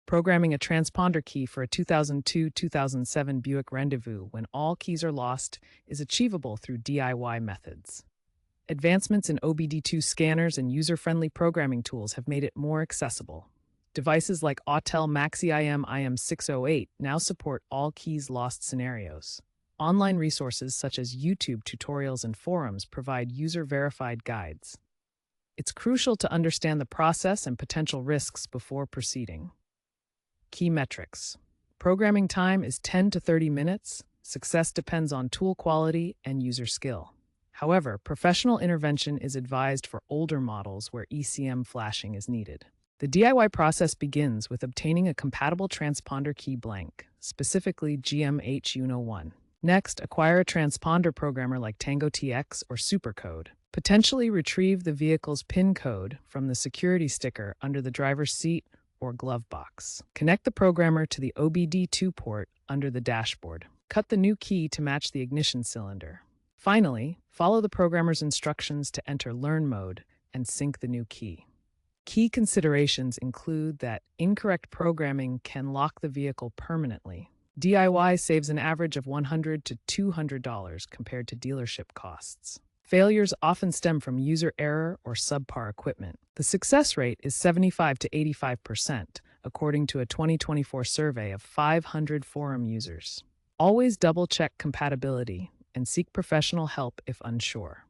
Programming a transponder key for a 2002-2007 Buick Rendezvous when all keys are lost is achievable through DIY methods. Advancements in OBD2 scanners and user-friendly programming tools have made it more accessible. Devices like Autel Maxi-IM IM608 now support all keys lost scenarios. Online resources such as YouTube tutorials and forums provide user-verified guides. It's crucial to understand the process and potential risks before proceeding. Key metrics. Programming time is 10 to 30 minutes. Success depends on tool quality and user skill. However, professional intervention is advised for older models where ECM flashing is needed. The DIY process begins with obtaining a compatible transponder key blank, specifically GMH-UNO1. Next, acquire a transponder programmer like Tango TX or Supercode. Potentially retrieve the vehicle's PIN code from the security sticker under the driver's seat or glove box. Connect the programmer to the OBD2 port under the dashboard. Cut the new key to match the ignition cylinder. Finally, follow the programmer's instructions to enter Learn mode and sync the new key. Key considerations include that incorrect programming can lock the vehicle permanently. DIY saves an average of $100 to $200 compared to dealership costs. Failures often stem from user error or subpar equipment. The success rate is 75 to 85%, according to a 2024 survey of 500 forum users. Always double-check compatibility and seek professional help if unsure.